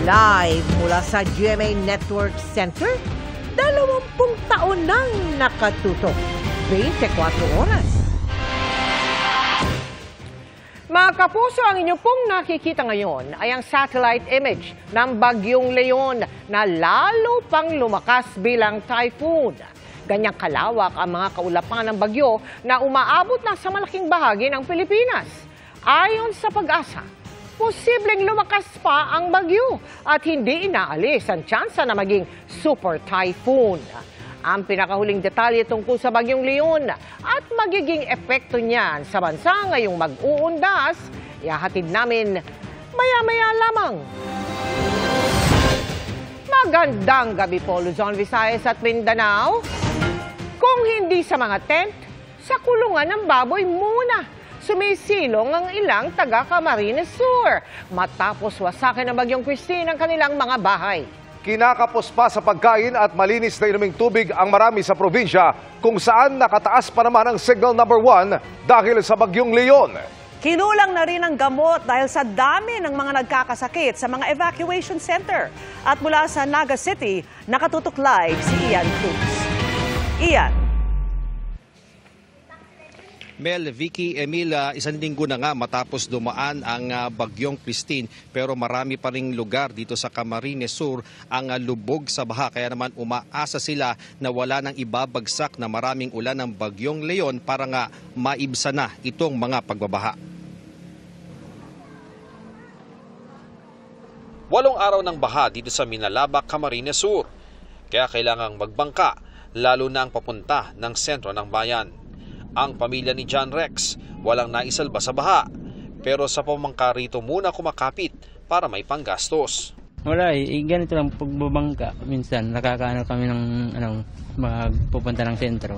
Live mula sa GMA Network Center, 20 taon nang nakatutok. 24 oras. Mga kapuso, ang inyo pong nakikita ngayon ay ang satellite image ng Bagyong Leon na lalo pang lumakas bilang typhoon. Ganyang kalawak ang mga kaulapan ng bagyo na umaabot na sa malaking bahagi ng Pilipinas. Ayon sa Pag-asa, posibleng lumakas pa ang bagyo at hindi inaalis ang tsansa na maging super typhoon. Ang pinakahuling detalye tungkol sa Bagyong Leon at magiging epekto niyan sa bansa ngayong mag-uundas, ihahatid namin maya-maya lamang. Magandang gabi po, Luzon, Visayas at Mindanao. Kung hindi sa mga tent, sa kulungan ng baboy muna. Sumisilong ang ilang taga Camarines Sur matapos wasakin ng Bagyong Christine ang kanilang mga bahay. Kinakapos pa sa pagkain at malinis na inuming tubig ang marami sa probinsya kung saan nakataas pa naman ang signal number 1 dahil sa Bagyong Leon. Kinulang na rin ang gamot dahil sa dami ng mga nagkakasakit sa mga evacuation center. At mula sa Naga City, nakatutok live si Ian Cruz. Ian. Mel, Vicky, Emila, isang linggo na nga matapos dumaan ang Bagyong Christine pero marami pa ring lugar dito sa Camarines Sur ang lubog sa baha. Kaya naman umaasa sila na wala nang ibabagsak na maraming ulan ng Bagyong Leon para nga maibsa na itong mga pagbabaha. 8 araw ng baha dito sa Minalaba, Camarines Sur. Kaya kailangang magbangka lalo na ang papunta ng sentro ng bayan. Ang pamilya ni John Rex walang naisalba sa baha, pero sa pamangka rito muna kumakapit para may panggastos. Wala ganito lang pagbabangka. Minsan nakakaano kami ng magpupunta ng sentro.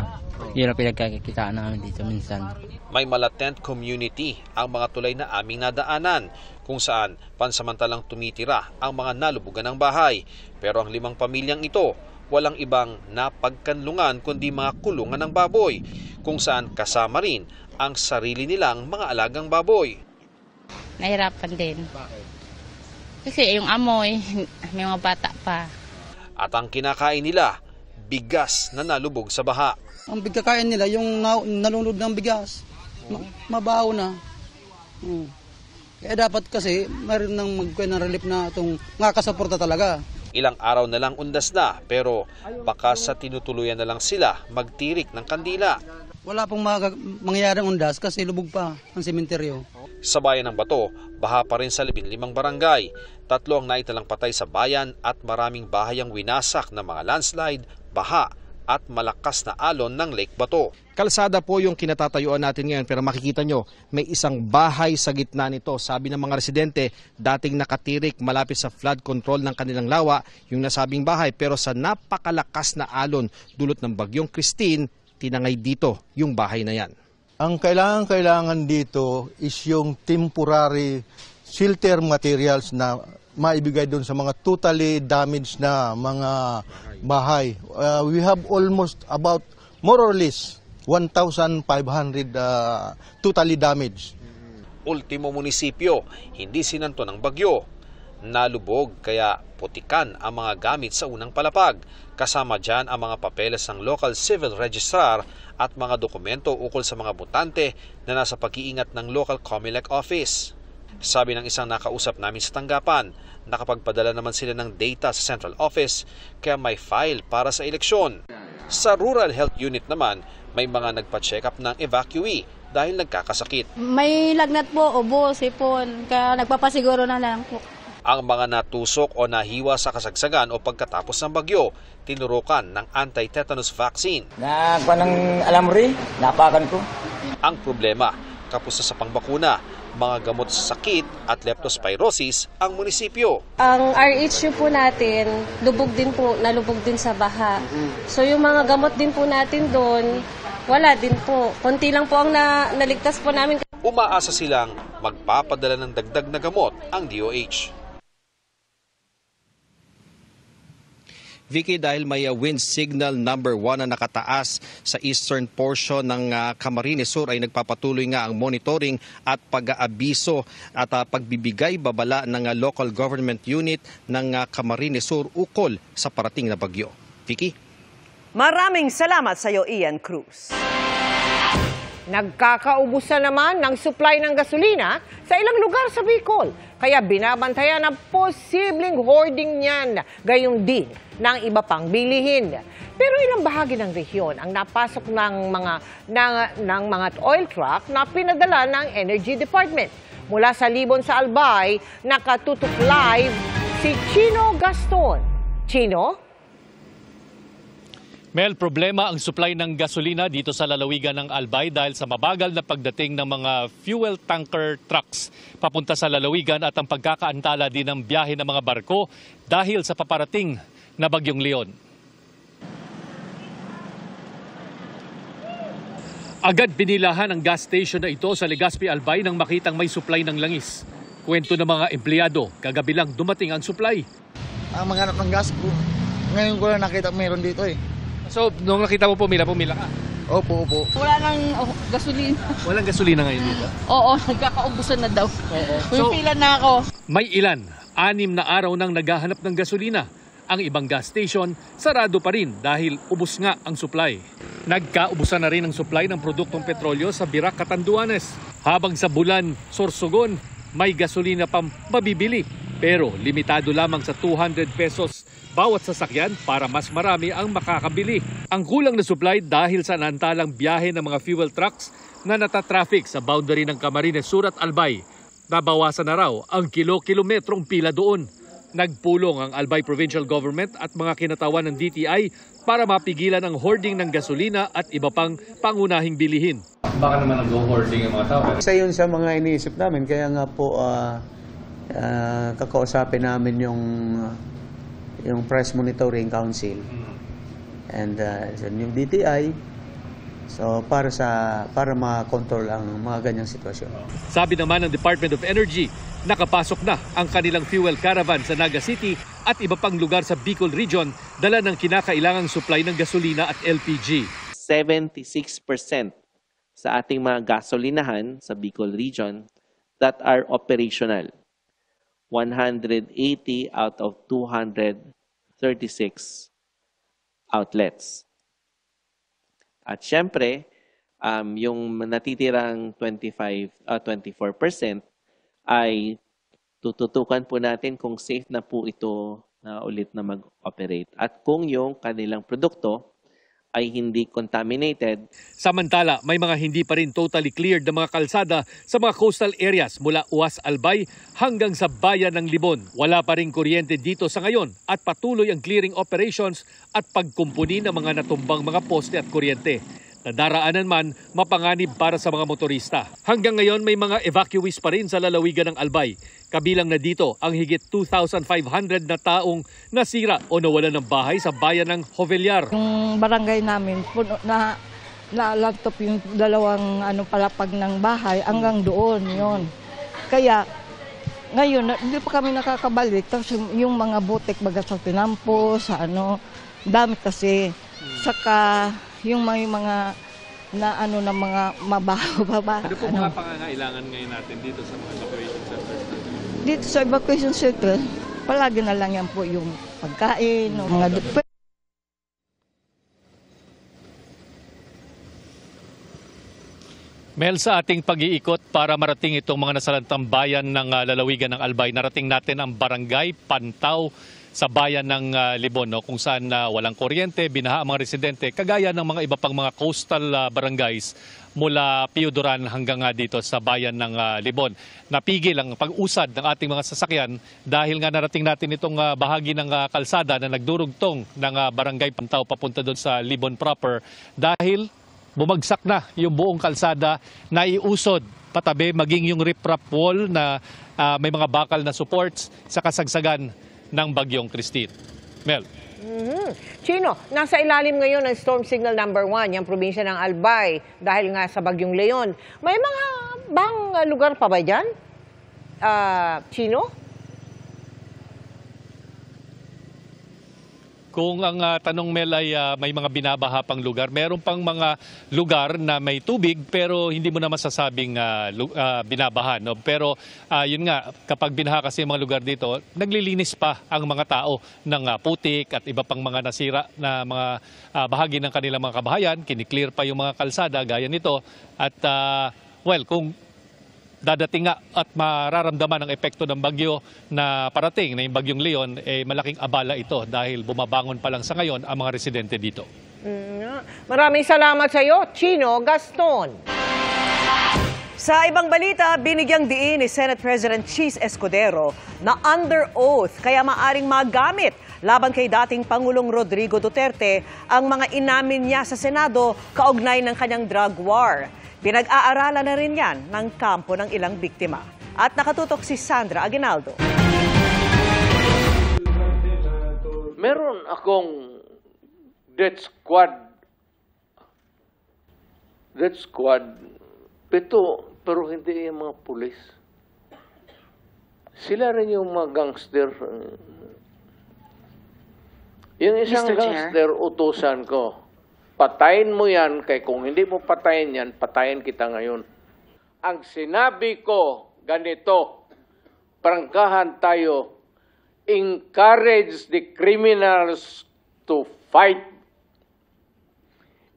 Yun ang pinagkakitaan namin dito minsan. May malatent community ang mga tulay na aming nadaanan kung saan pansamantalang tumitira ang mga nalubugan ng bahay. Pero ang 5 pamilyang ito walang ibang napagkanlungan kundi mga kulungan ng baboy, kung saan kasama rin ang sarili nilang mga alagang baboy. Nahirapan din. Kasi yung amoy, may mga bata pa. At ang kinakain nila, bigas na nalubog sa baha. Ang pagkakain nila, yung nalunod ng bigas, mabaho na. Kaya dapat kasi, mayroon nang magkuha ng relief na itong nakasuporta talaga. Ilang araw na lang undas na, pero baka sa tinutuluyan na lang sila magtirik ng kandila. Wala pong mangyayaring undas kasi lubog pa ang sementeryo. Sa bayan ng Bato, baha pa rin sa 15 barangay. 3 ang naitalang patay sa bayan at maraming bahay ang winasak ng mga landslide, baha at malakas na alon ng Lake Bato. Kalsada po yung kinatatayuan natin ngayon pero makikita nyo may isang bahay sa gitna nito. Sabi ng mga residente, dating nakatirik malapit sa flood control ng kanilang lawa yung nasabing bahay pero sa napakalakas na alon dulot ng Bagyong Christine, tinangay dito yung bahay na yan. Ang kailangan dito is yung temporary shelter materials na maibigay doon sa mga totally damaged na mga bahay. We have almost about more or less 1,500 totally damaged. Ultimo munisipyo, hindi sinanto ng bagyo. Nalubog kaya putikan ang mga gamit sa unang palapag. Kasama dyan ang mga papeles ng local civil registrar at mga dokumento ukol sa mga botante na nasa pag-iingat ng local COMELEC office. Sabi ng isang nakausap namin sa tanggapan, nakapagpadala naman sila ng data sa central office kaya may file para sa eleksyon. Sa rural health unit naman, may mga nagpa-check up ng evacuee dahil nagkakasakit. May lagnat po, ubo, sipon, kaya nagpapasiguro na lang po. Ang mga natusok o nahiwa sa kasagsagan o pagkatapos ng bagyo, tinurukan ng anti-tetanus vaccine. Nagpa ng alamri, napakan ko. Ang problema, kapos sa pangbakuna, mga gamot sa sakit at leptospirosis ang munisipyo. Ang RHU po natin, nalubog din sa baha. So yung mga gamot din po natin doon, wala din po. Konti lang po ang naligtas po namin. Umaasa silang magpapadala ng dagdag na gamot ang DOH. Vicky, dahil may wind signal number 1 na nakataas sa eastern portion ng Camarines Sur, ay nagpapatuloy nga ang monitoring at pag-aabiso at pagbibigay babala ng local government unit ng Camarines Sur ukol sa parating na bagyo. Vicky? Maraming salamat sa iyo, Ian Cruz. Nagkakaubusan naman ng supply ng gasolina sa ilang lugar sa Bicol. Kaya binabantayan ang posibleng hoarding niyan, gayon din ng iba pang bilihin. Pero ilang bahagi ng rehiyon ang napasok ng mga oil truck na pinadala ng Energy Department. Mula sa Libon sa Albay, nakatutok live si Chino Gaston. Chino? Mel, problema ang supply ng gasolina dito sa lalawigan ng Albay dahil sa mabagal na pagdating ng mga fuel tanker trucks papunta sa lalawigan at ang pagkakaantala din ng biyahe ng mga barko dahil sa paparating na Bagyong Leon. Agad binilahan ang gas station na ito sa Legazpi, Albay nang makitang may supply ng langis. Kwento ng mga empleyado, kagabi lang dumating ang supply. Ang maghanap ng gas po. Ngayon ko lang nakita meron dito eh. So, nung nakita mo pumila ka? Opo. Wala nang gasolina. Walang gasolina ngayon dito? Oo, nagkakaubusan na daw. So, Pila na ako. may ilan, 6 na araw nang naghahanap ng gasolina. Ang ibang gas station, sarado pa rin dahil ubos nga ang supply. Nagkaubusan na rin ang supply ng produktong petrolyo sa Birac, Catanduanes. Habang sa Bulan, Sorsogon, may gasolina pang mabibili. Pero limitado lamang sa 200 pesos bawat sasakyan para mas marami ang makakabili. Ang kulang na supply dahil sa naantalang biyahe ng mga fuel trucks na natatraffic sa boundary ng Camarines Sur at Albay. Nabawasan na raw ang kilo-kilometrong pila doon. Nagpulong ang Albay Provincial Government at mga kinatawan ng DTI para mapigilan ang hoarding ng gasolina at iba pang pangunahing bilihin. Baka naman nag-hoarding ang mga tao. Isa yun sa mga iniisip namin, kaya nga po kakausapin namin yung Price Monitoring Council and yung DTI para ma-control ang mga ganyang sitwasyon. Sabi naman ng Department of Energy, nakapasok na ang kanilang fuel caravan sa Naga City at iba pang lugar sa Bicol Region dala ng kinakailangang supply ng gasolina at LPG. 76% sa ating mga gasolinahan sa Bicol Region that are operational. 180 out of 236 outlets. At syempre, yung natitirang 24% ay tututukan po natin kung safe na po ito na ulit na mag-operate. At kung yung kanilang produkto ay hindi contaminated. Samantala, may mga hindi pa rin totally cleared na mga kalsada sa mga coastal areas mula Uwas, Albay hanggang sa bayan ng Libon. Wala pa rin kuryente dito sa ngayon at patuloy ang clearing operations at pagkumpuni ng mga natumbang mga poste at kuryente. Nadaraanan man, mapanganib para sa mga motorista. Hanggang ngayon, may mga evacuees pa rin sa lalawigan ng Albay. Kabilang na dito ang higit 2,500 na taong nasira o nawalan ng bahay sa bayan ng Jovellar. Yung barangay namin, puno na laptop yung dalawang palapag ng bahay hanggang doon yon. Kaya ngayon, hindi pa kami nakakabalik. Tapos yung mga butik baga sa tinampo, sa dami kasi. Saka yung may mga na mga mabaho ba? Ano po mga pangangailangan ngayon natin dito sa mga evacuation centers? Dito sa evacuation center, palagi na lang yan po yung pagkain, mga Mel, sa ating pag-iikot para marating itong mga nasalantang bayan ng lalawigan ng Albay, narating natin ang barangay Pantaw sa bayan ng Libon, kung saan walang kuryente, binaha ang mga residente, kagaya ng mga iba pang mga coastal barangays mula Piodoran hanggang dito sa bayan ng Libon. Napigil ang pag-usad ng ating mga sasakyan dahil nga narating natin itong bahagi ng kalsada na nagdurugtong ng barangay Pantaw papunta doon sa Libon proper dahil bumagsak na yung buong kalsada, naiusod patabi maging yung riprap wall na may mga bakal na supports sa kasagsagan ng Bagyong Christine. Mel. Chino, nasa ilalim ngayon ng storm signal number 1, yung probinsya ng Albay, dahil nga sa Bagyong Leon. May mga bang lugar pa ba dyan? Chino? Kung ang tanong, Mel, ay may mga binabaha pang lugar, meron pang mga lugar na may tubig pero hindi mo na masasabing binabaha. No? Pero yun nga, kapag binaha kasi mga lugar dito, naglilinis pa ang mga tao ng putik at iba pang mga nasira na mga bahagi ng kanilang mga kabahayan. Kiniklear pa yung mga kalsada gaya nito. At kung dadating nga at mararamdaman ang epekto ng bagyo na parating, na yung bagyong Leon, malaking abala ito dahil bumabangon pa lang sa ngayon ang mga residente dito. Maraming salamat sa iyo, Chino Gaston. Sa ibang balita, binigyang diin ni Senate President Chis Escudero na under oath kaya maaring magamit laban kay dating Pangulong Rodrigo Duterte ang mga inamin niya sa Senado kaugnay ng kanyang drug war. Pinag-aaralan na rin yan ng kampo ng ilang biktima. At nakatutok si Sandra Aguinaldo. Meron akong death squad, 7, pero hindi yung mga pulis. Sila rin yung mga gangster. Yung isang gangster, utusan ko. Patayin mo yan, kaya kung hindi mo patayin yan, patayin kita ngayon. Ang sinabi ko, ganito, prangkahan tayo, encourage the criminals to fight.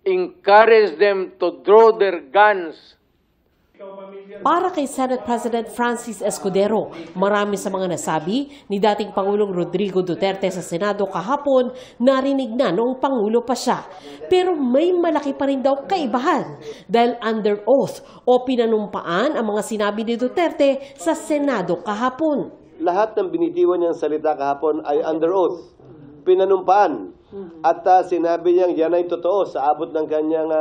Encourage them to draw their guns. Para kay Senate President Francis Escudero, marami sa mga nasabi ni dating Pangulong Rodrigo Duterte sa Senado kahapon narinig na noong Pangulo pa siya. Pero may malaki pa rin daw kaibahan dahil under oath o pinanumpaan ang mga sinabi ni Duterte sa Senado kahapon. Lahat ng binitiwan niyang salita kahapon ay under oath, pinanumpaan. At sinabi niyang yan ay totoo sa abot ng kanyang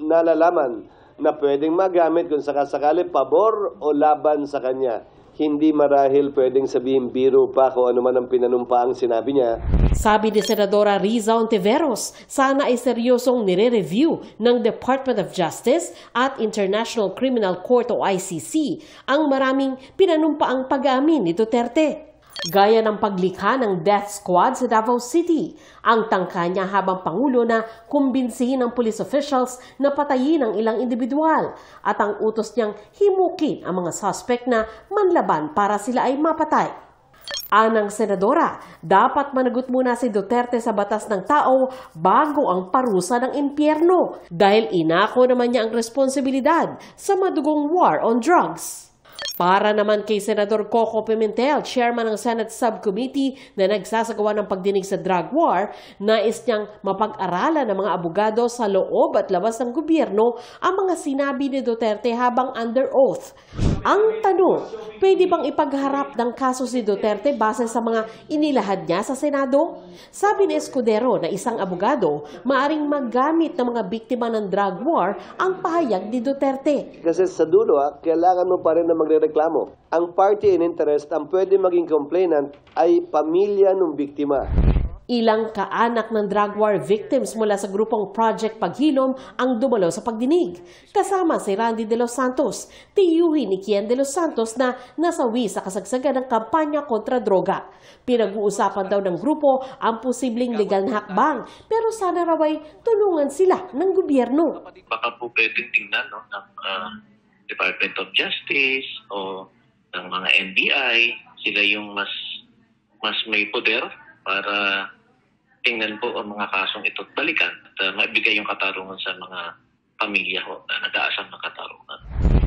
nalalaman na pwedeng magamit kung sakasakali pabor o laban sa kanya. Hindi marahil pwedeng sabihin biro pa kung ano man ang pinanumpaang sinabi niya. Sabi ni Senadora Riza Ontiveros, sana ay seryosong nire-review ng Department of Justice at International Criminal Court o ICC ang maraming pinanumpaang pag-aamin ni Duterte. Gaya ng paglikha ng death squad sa Davao City, ang tangka niya habang Pangulo na kumbinsihin ng police officials na patayin ang ilang individual at ang utos niyang himukin ang mga suspect na manlaban para sila ay mapatay. Anang senadora, dapat managot muna si Duterte sa batas ng tao bago ang parusa ng impyerno dahil inako naman niya ang responsibilidad sa madugong war on drugs. Para naman kay Senador Coco Pimentel, chairman ng Senate Subcommittee na nagsasagawa ng pagdinig sa drug war, nais niyang mapag-aralan ng mga abogado sa loob at labas ng gobyerno ang mga sinabi ni Duterte habang under oath. Ang tanong, pwede bang ipagharap ng kaso si Duterte base sa mga inilahad niya sa Senado? Sabi ni Escudero na isang abogado, maaring magamit ng mga biktima ng drug war ang pahayag ni Duterte. Kasi sa dulo, kailangan mo pa rin na magrereklamo. Ang party in interest, ang pwede maging complainant ay pamilya ng biktima. Ilang kaanak ng drug war victims mula sa grupong Project Paghilom ang dumalo sa pagdinig. Kasama si Randy De Los Santos, tiyuhin ni Kian De Los Santos na nasawi sa kasagsagan ng kampanya kontra droga. Pinag-uusapan daw ng grupo ang posibleng legal na hakbang, pero sana raw ay tulungan sila ng gobyerno. Baka po pwedeng tingnan ng Department of Justice o ng mga NBI, sila yung mas may poder para tingnan po ang mga kasong ito at balikan at maibigay yung katarungan sa mga pamilya na nag-aasang ng katarungan.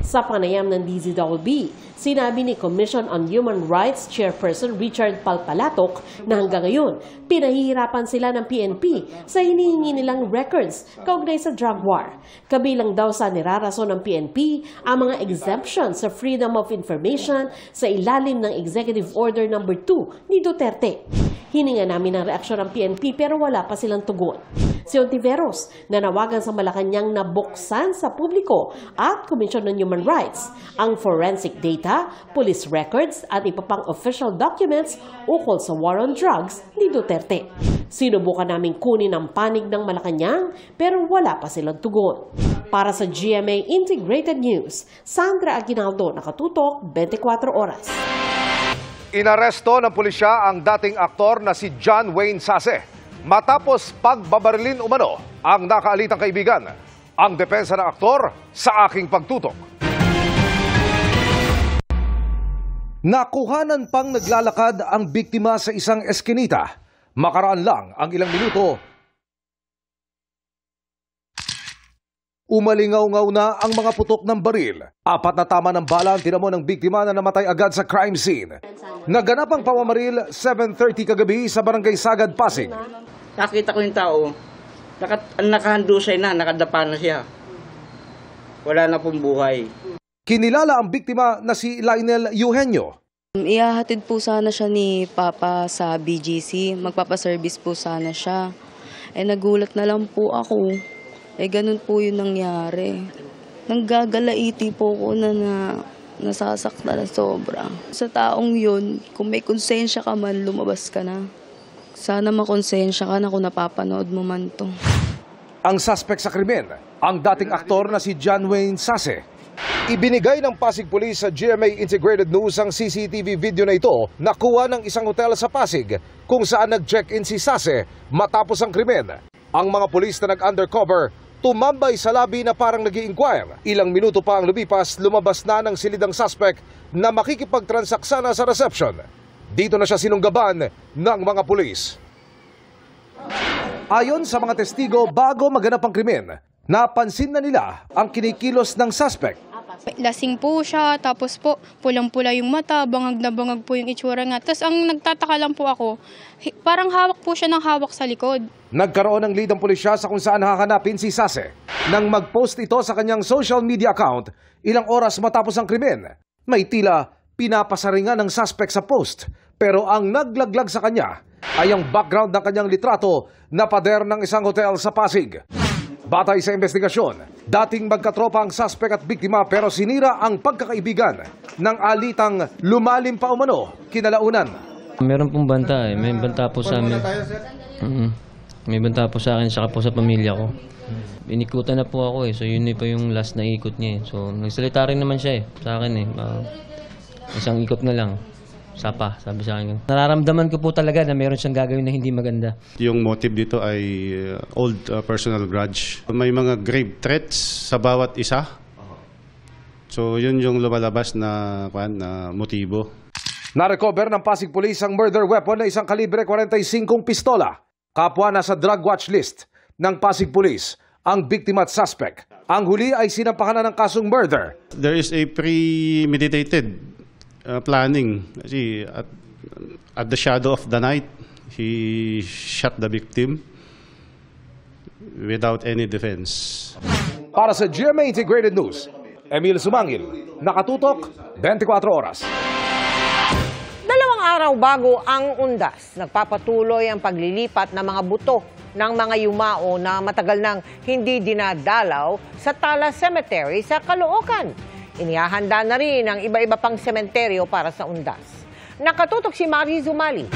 Sa panayam ng DZWB, sinabi ni Commission on Human Rights Chairperson Richard Palpalatok na hanggang ngayon, pinahihirapan sila ng PNP sa hinihingi nilang records kaugnay sa drug war. Kabilang daw sa nirarason ng PNP ang mga exemptions sa Freedom of Information sa ilalim ng Executive Order No. 2 ni Duterte. Hininga namin ang reaksyon ng PNP pero wala pa silang tugon. Si Ontiveros, nanawagan sa Malacanang na buksan sa publiko at Commission on Human Rights ang forensic data, police records at iba pang official documents ukol sa war on drugs ni Duterte. Sinubukan namin kunin ang panig ng Malacanang pero wala pa silang tugon. Para sa GMA Integrated News, Sandra Aguinaldo, nakatutok 24 oras. Inaresto ng pulisya ang dating aktor na si John Wayne Sase. matapos pagbabarilin umano ang nakaalitang kaibigan. Ang depensa ng aktor sa aking pagtutok. Nakuhanan pang naglalakad ang biktima sa isang eskinita. Makaraan lang ang ilang minuto, umalingaw-ngaw na ang mga putok ng baril. 4 na tama ng bala ang tinamo ng biktima na namatay agad sa crime scene. Naganap ang pamamaril 7:30 kagabi sa Barangay Sagad, Pasig. Nakita ko yung tao, nakahandusay na, nakadapa na siya. Wala na pong buhay. Kinilala ang biktima na si Lionel Eugenio. Ihahatid po sana siya ni Papa sa BGC. Magpapaservice po sana siya. Nagulat na lang po ako. Ganun po yung nangyari. Nanggagalaiti po ko na nasasakta na sobra. Sa taong yun, kung may konsensya ka man, lumabas ka na. Sana makonsensya ka na kung napapanood mo man to. Ang suspect sa krimen, ang dating aktor na si John Wayne Sase. Ibinigay ng Pasig Police sa GMA Integrated News ang CCTV video na ito na kuha ng isang hotel sa Pasig kung saan nag-check-in si Sase matapos ang krimen. Ang mga pulis na nag-undercover tumambay sa labi na parang nag-i-inquire. Ilang minuto pa ang lumipas, lumabas na ng silidang suspect na makikipagtransaksana sa reception. Dito na siya sinunggaban ng mga pulis. Ayon sa mga testigo, bago maganap ang krimen, napansin na nila ang kinikilos ng suspect. Lasing po siya, tapos po pulang-pula yung mata, bangag na bangag po yung itsura nga. Tapos ang nagtataka lang po ako, parang hawak po siya ng hawak sa likod. Nagkaroon ng lead ang pulisya sa kung saan hahanapin si Sase. Nang mag-post ito sa kanyang social media account, ilang oras matapos ang krimen, may tila pinapasaringan ng suspect sa post. Pero ang naglaglag sa kanya ay ang background ng kanyang litrato na pader ng isang hotel sa Pasig. Batay sa investigasyon, dating magkatropa ang suspect at biktima pero sinira ang pagkakaibigan ng alitang lumalim pa umano kinalaunan. Meron pong banta eh. May banta po sa amin. May banta po sa akin saka po sa pamilya ko. Inikutan na po ako eh. So yun po yung last na ikot niya eh. So nagsalita rin naman siya eh sa akin eh. Isang ikot na lang. Sapa, sabi sa akin. Nararamdaman ko po talaga na meron siyang gagawin na hindi maganda. Yung motive dito ay old personal grudge. May mga grave threats sa bawat isa. So yun yung lumalabas na motibo. Na-recover ng Pasig Police ang murder weapon na isang kalibre 45 pistola. Kapwa nasa drug watch list ng Pasig Police ang biktima at suspect. Ang huli ay sinampahan ng kasong murder. There is a premeditated planning. Kasi at the shadow of the night, he shot the victim without any defense. Para sa GMA Integrated News, Emil Sumangil, nakatutok 24 oras. 2 araw bago ang undas, nagpapatuloy ang paglilipat ng mga buto ng mga yumao na matagal nang hindi dinadalaw sa Tala Cemetery sa Caloocan. Inihahanda na rin ang iba-iba pang sementeryo para sa undas. Nakatutok si Mari Zumali.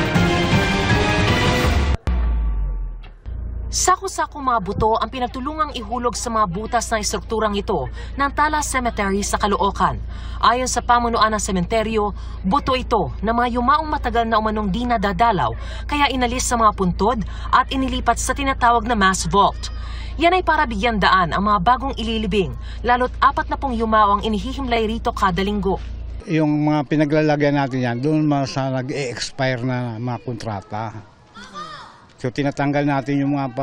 Sako-sako mga buto ang pinagtulungang ihulog sa mga butas ng estrukturang ito ng Tala Cemetery sa Caloocan. Ayon sa pamunuan ng sementeryo, buto ito na mga yumaong matagal na umanong di nadadalaw kaya inalis sa mga puntod at inilipat sa tinatawag na mass vault. Yan ay para bigyan daan ang mga bagong ililibing, lalo't 40 yumao ang inihihimlay rito kada linggo. Yung mga pinaglalagyan natin yan, doon sa nag-e-expire na mga kontrata. So tinatanggal natin yung mga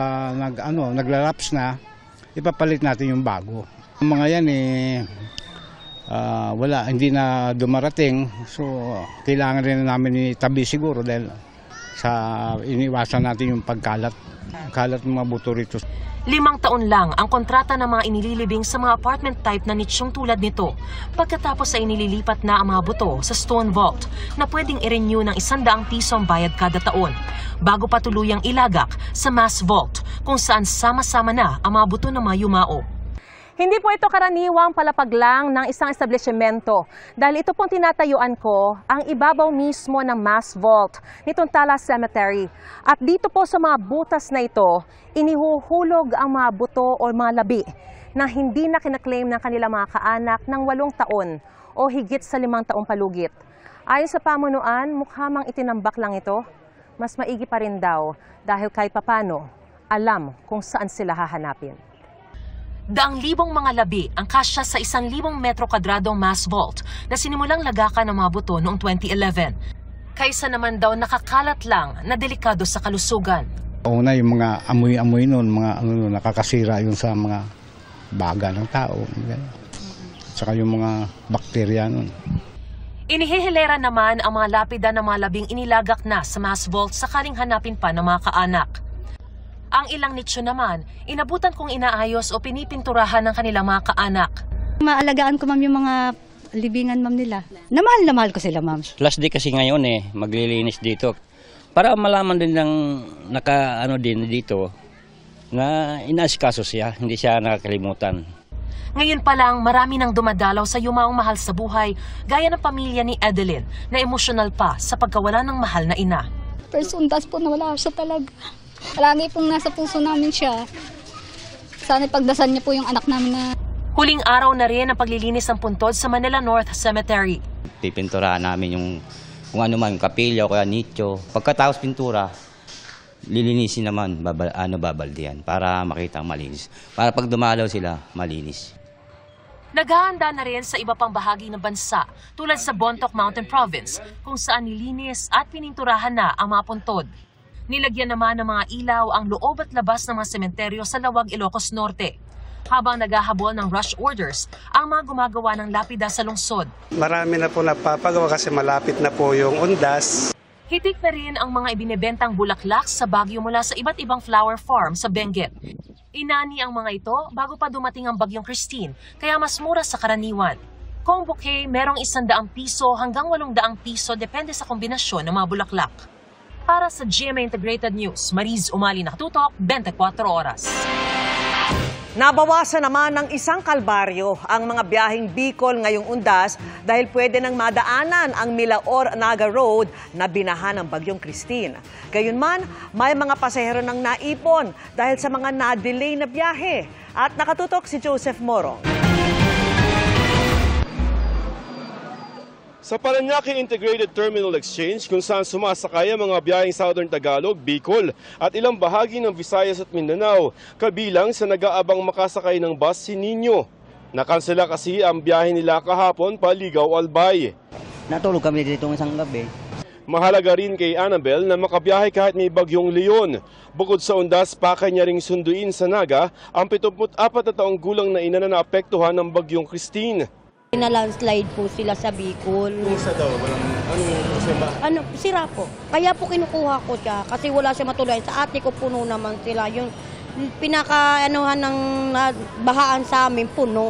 naglalaps na, ipapalit natin yung bago. Yung mga yan hindi na dumarating, so kailangan rin namin itabi siguro dahil sa iniwasan natin yung kalat ng mga buto rito. 5 taon lang ang kontrata ng mga inililibing sa mga apartment type na nichong tulad nito. Pagkatapos ay inililipat na ang mga buto sa stone vault na pwedeng i-renew ng 100 piso ang bayad kada taon, bago pa tuluyang ilagak sa mass vault kung saan sama-sama na ang mga buto ng mga yumao. Hindi po ito karaniwang palapag lang ng isang establishmento dahil ito pong tinatayuan ko ang ibabaw mismo ng mass vault nitong Tala Cemetery. At dito po sa mga butas na ito, inihuhulog ang mga buto o mga labi na hindi na kinaklaim ng kanilang mga kaanak ng 8 taon o higit sa 5 taong palugit. Ayon sa pamunuan, mukha mang itinambak lang ito. mas maigi pa rin daw dahil kahit papano, alam kung saan sila hahanapin. Daang libong mga labi ang kasya sa 1,000 metro kadradong mass vault na sinimulang lagakan ng mga buto noong 2011. Kaysa naman daw nakakalat lang na delikado sa kalusugan. Una yung mga amoy-amoy noon, mga nakakasira yun sa mga baga ng tao. Saka yung mga bakterya noon. Inihihilera naman ang mga lapida ng mga labing inilagak na sa mass vault sakaling hanapin pa ng mga kaanak. Ang ilang nicho naman, inabutan kong inaayos o pinipinturahan ng kanilang mga kaanak. Maalagaan ko, ma'am, yung mga libingan, ma'am, nila. Na mahal ko sila, ma'am. Last day kasi ngayon maglilinis dito. Para malaman din ng din dito na inaasikaso siya, hindi siya nakakalimutan. Ngayon pa lang, marami nang dumadalaw sa yumaong mahal sa buhay, gaya ng pamilya ni Adeline na emosyonal pa sa pagkawala ng mahal na ina. First undas po na wala siya talaga. Lagi pong nasa puso namin siya. Sana pagdasal niya po yung anak namin na... Huling araw na rin ang paglilinis ng puntod sa Manila North Cemetery. Pipinturahan namin yung kung ano man, yung kapilya o kaya nicho. Pagkatapos pintura, lilinisin naman, babaldihan para makita ang malinis. Para pag dumalaw sila, malinis. Naghahanda na rin sa iba pang bahagi ng bansa tulad sa Bontoc Mountain Province kung saan nilinis at pininturahan na ang mga puntod. Nilagyan naman ng mga ilaw ang loob at labas ng mga sementeryo sa Lawag, Ilocos Norte. Habang naghahabol ng rush orders ang mga gumagawa ng lapida sa lungsod. Marami na po napapagawa kasi malapit na po yung undas. Hitik na rin ang mga ibinebentang bulaklak sa Baguio mula sa iba't ibang flower farm sa Benguet. Inani ang mga ito bago pa dumating ang Bagyong Christine, kaya mas mura sa karaniwan. Kung bouquet, merong 100 piso hanggang 800 piso depende sa kombinasyon ng mga bulaklak. Para sa GMA Integrated News, Mariz Umali, nakatutok, 24 oras. Nabawasan naman ng isang kalbaryo ang mga biyaheng Bicol ngayong undas dahil pwede nang madaanan ang Milaor-Naga Road na binaha ng Bagyong Christine. Gayunman, may mga pasahero nang naipon dahil sa mga na-delay na biyahe. At nakatutok si Joseph Moro. Sa Parañaque Integrated Terminal Exchange kung saan sumasakay ang mga biyaheng Southern Tagalog, Bicol at ilang bahagi ng Visayas at Mindanao, kabilang sa nag-aabang makasakay ng bus si Nino. Nakansela kasi ang biyahe nila kahapon pa Ligaw-Albay. Natulog kami dito ng isang gabi. Mahalaga rin kay Annabel na makabiyahe kahit may Bagyong Leon. Bukod sa undas, pakay niya ring sunduin sa Naga ang 74 na taong gulang na ina na naapektuhan ng Bagyong Christine. Na-landslide po sila sa Bicol. Isa daw? Sira po. Kaya po kinukuha ko siya kasi wala siya matuluyan. Sa ate ko puno naman sila. Yung pinaka-anuhan ng bahaan sa amin, puno.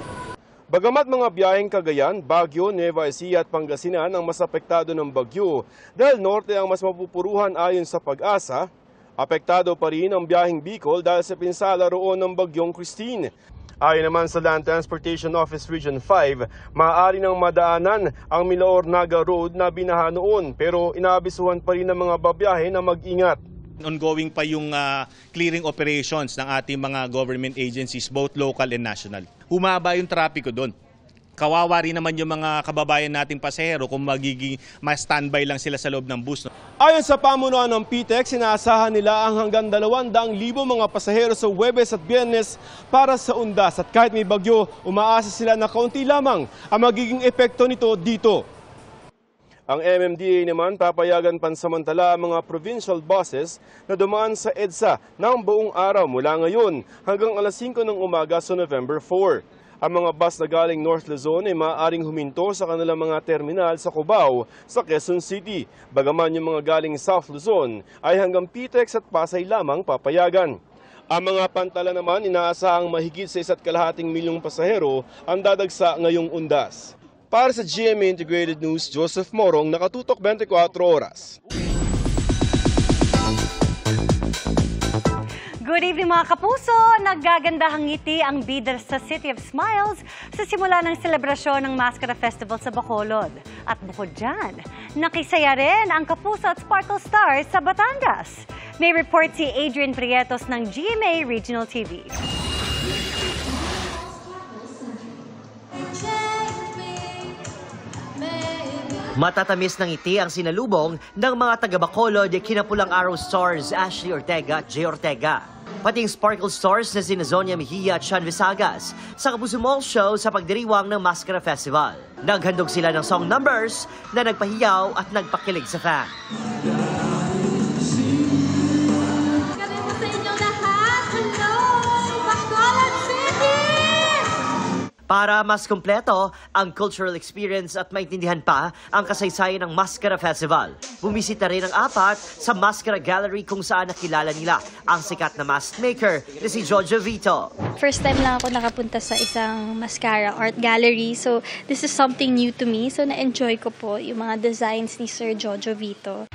Bagamat mga biyaheng Cagayan, Baguio, Nueva Ecija at Pangasinan ang mas apektado ng bagyo dahil norte ang mas mapupuruhan ayon sa Pag-asa, apektado pa rin ang biyaheng Bicol dahil sa pinsala roon ng Bagyong Christine. Ayon naman sa Land Transportation Office Region 5, maaari nang madaanan ang Milaor-Naga Road na binaha noon pero inaabisuhan pa rin ng mga babiyahe na mag-ingat. Ongoing pa yung clearing operations ng ating mga government agencies, both local and national. Humaba yung trapiko doon. Kawawa rin naman yung mga kababayan nating pasahero kung magiging ma-standby lang sila sa loob ng bus. Ayon sa pamunuan ng PTEX, inaasahan nila ang hanggang 200,000 mga pasahero sa Huwebes at Biyernes para sa undas. At kahit may bagyo, umaasa sila na kaunti lamang ang magiging epekto nito dito. Ang MMDA naman papayagan pansamantala ang mga provincial buses na dumaan sa EDSA ng buong araw mula ngayon hanggang alas 5 ng umaga sa November 4. Ang mga bus na galing North Luzon ay maaaring huminto sa kanilang mga terminal sa Cubao sa Quezon City. Bagaman yung mga galing South Luzon ay hanggang PTEX at Pasay lamang papayagan. Ang mga pantala naman inaasahang mahigit sa 1.5 milyong pasahero ang dadagsa ngayong undas. Para sa GMA Integrated News, Joseph Morong, nakatutok 24 oras. Good evening mga kapuso! Naggagandahang ngiti ang bida sa City of Smiles sa simula ng selebrasyon ng Mascara Festival sa Bacolod. At bukod dyan, nakisaya rin ang Kapuso at Sparkle Stars sa Batangas. May report si Adrian Prietos ng GMA Regional TV. Matatamis ng ngiti ang sinalubong ng mga taga-Bacolod kinapulang araw stars Ashley Ortega at Jay Ortega. Pati yung Sparkle stars na sina Zonia Mejia at Sean Visagas sa Kapuso Mall Show sa pagdiriwang ng Mascara Festival. Naghandog sila ng song numbers na nagpahiyaw at nagpakilig sa fan. Para mas kompleto ang cultural experience at maintindihan pa ang kasaysayan ng Mascara Festival, bumisita rin ang 4 sa Mascara Gallery kung saan nakilala nila ang sikat na mask maker na si Jojo Vito. First time lang ako nakapunta sa isang mascara art gallery, so this is something new to me. So na-enjoy ko po yung mga designs ni Sir Jojo Vito.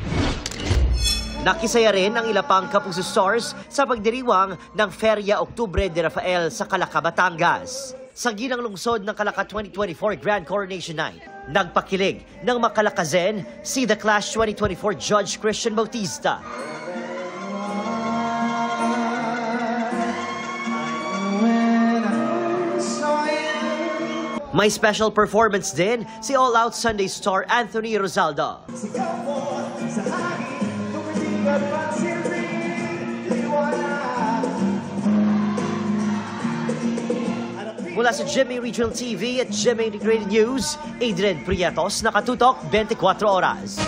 Nakisaya rin ang ilang pang Kapuso stars sa pagdiriwang ng Feria Oktubre de Rafael sa Calaca, Batangas. Sa ginang lungsod ng Calaca 2024 Grand Coronation Night, nagpakilig ng Makalakazen si The Clash 2024 Judge Christian Bautista. May special performance din si All Out Sunday star Anthony Rosaldo. Mula sa GMA Regional TV at GMA Integrated News, Adrian Prietos, nakatutok 24 oras.